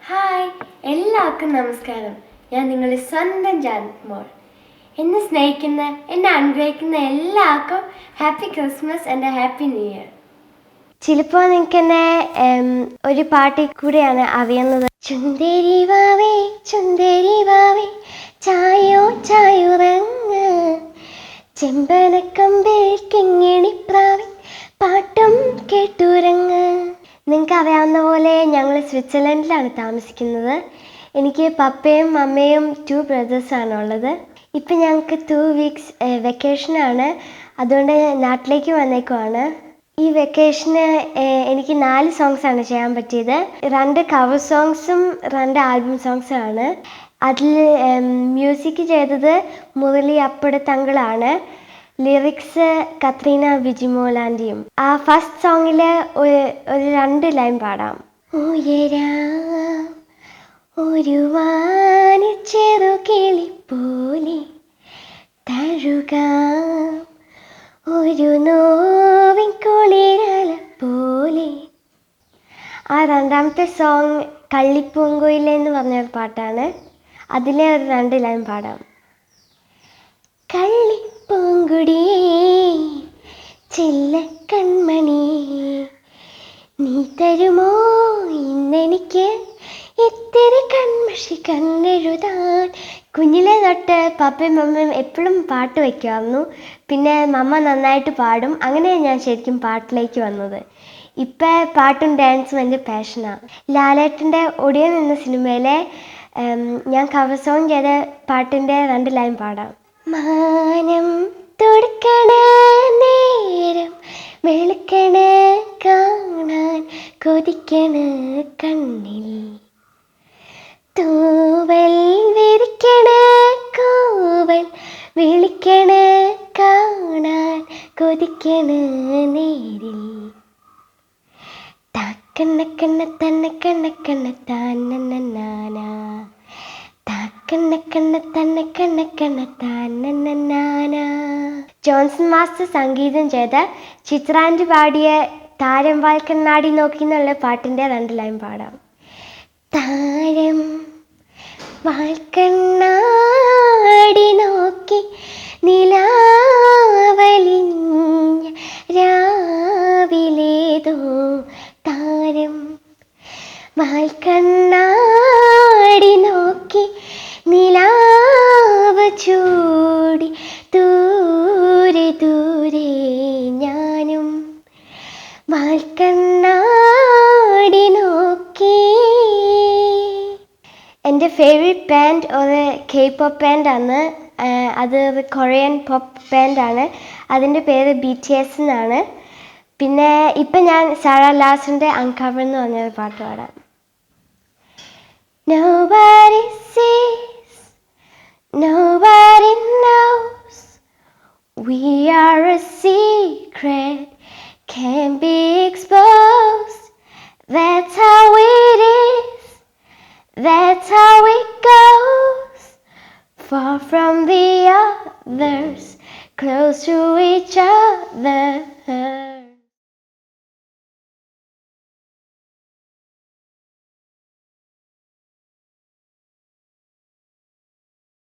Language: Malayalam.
ഹായ്, എല്ലാവർക്കും നമസ്കാരം. ഞാൻ നിങ്ങളുടെ സ്വന്തം ജാനക് മോൾ. എന്നെ സ്നേഹിക്കുന്ന, എന്നെ അനുഗ്രഹിക്കുന്ന എല്ലാവർക്കും happy Christmas and happy new year. ചിലപ്പോൾ നിങ്ങൾക്ക് എന്നെ ഒരു പാട്ടിൽ കൂടെയാണ് അറിയുന്നത്. ചുന്ദരി വാവേ ചുന്ദരി വാവേ ചായോ ചായുറങ്ങ്, ചെമ്പനക്കമ്പിൽ കിങ്ങിണിപ്രാവി പാട്ടും കേട്ടുറങ്ങ്. നിങ്ങൾക്ക് അറിയാവുന്ന പോലെ ഞങ്ങൾ സ്വിറ്റ്സർലൻഡിലാണ് താമസിക്കുന്നത്. എനിക്ക് പപ്പയും അമ്മയും 2 ബ്രദേഴ്സാണുള്ളത്. ഇപ്പം ഞങ്ങൾക്ക് 2 വീക്സ് വെക്കേഷനാണ്, അതുകൊണ്ട് നാട്ടിലേക്ക് വന്നേക്കുവാണ്. ഈ വെക്കേഷന് എനിക്ക് 4 സോങ്സാണ് ചെയ്യാൻ പറ്റിയത്. 2 കവർ സോങ്സും 2 ആൽബം സോങ്സുമാണ്. അതിൽ മ്യൂസിക് ചെയ്തത് മുരളി അപ്പടത്തങ്കളാണ്. ലിറിക്സ് കത്രീന വിജിമോലാൻഡിയും. ആ ഫസ്റ്റ് സോങ്ങിൽ ഒരു 2 ലൈൻ പാടാം. ഉയരാം ഒരു വാനിച്ചെറു കിളിപ്പോലെ, തഴുകാം ഒരു നോവിൻ കുളിരല പോലെ. ആ രണ്ടാമത്തെ സോങ് കള്ളിപ്പൂങ്കുയിലെ എന്ന് പറഞ്ഞൊരു പാട്ടാണ്. അതിലെ ഒരു 2 ലൈൻ പാടാം. കള്ളിപ്പൂങ്കുടിയേ ചില്ലക്കൺമണി, നീ തരുമോ ഇന്നെനിക്ക് ഇത്തിരി കൺമഷി കണ്ണെഴുതാൻ. കുഞ്ഞിലെ തൊട്ട് പപ്പയും മമ്മയും എപ്പോഴും പാട്ട് വയ്ക്കുമായിരുന്നു. പിന്നെ മമ്മ നന്നായിട്ട് പാടും. അങ്ങനെയാണ് ഞാൻ ശരിക്കും പാട്ടിലേക്ക് വന്നത്. ഇപ്പം പാട്ടും ഡാൻസും എൻ്റെ പാഷനാണ്. ലാലേട്ടൻ്റെ ഒടിയൻ എന്ന സിനിമയിലെ ഞാൻ കവർ സോങ് ചെയ്ത പാട്ടിൻ്റെ 2 ലൈൻ പാടാം. മാനം തുടുക്കണ നേരം വെളുക്കണ കാണാൻ കൊതിക്കണ കണ്ണിൽ, തൂവൽ വിരിക്കണ കോവൽ വിളിക്കണ കാണാൻ കൊതിക്കണ നേരിൽ, താക്കണ്ണ കണ്ണ തന്ന കണ്ണ കണ്ണ താനനാന, താക്കണ്ണ കണ്ണ തന്ന കണ്ണ കണ്ണ താനനാന. ജോൺസൺ മാസ്റ്റർ സംഗീതം ചെയ്ത ചിത്രാൻറ്റി പാടിയ താരം വാൽക്കണ്ണാടി നോക്കി എന്നുള്ള പാട്ടിൻ്റെ 2 ലൈൻ പാടാം. താരം വാൽക്കണ്ണാടി നോക്കി നിലാവലിഞ്ഞ രാവിലേതോ താരം, വാൽക്കണ്ണാടി നോക്കി നിലാവ് ചൂടി ദൂരെ ദൂരെ ഞാനും വാൽക്കണ്ണാടി നോക്കി. എൻ്റെ ഫേവറേറ്റ് ബാൻഡ് ഒരു K-pop ബാൻഡാണ്. അത് ഒരു കൊറിയൻ പോപ്പ് ബാൻഡാണ്. അതിൻ്റെ പേര് BTS എന്നാണ്. പിന്നെ ഇപ്പം ഞാൻ സാറ ലാർസൻ്റെ അൺകവർ എന്ന് പറഞ്ഞൊരു പാട്ട് പാടാം. Nobody sees, nobody knows, we are a secret, can't be exposed. That's how it is, that's how it goes. Far from the others, close to each other.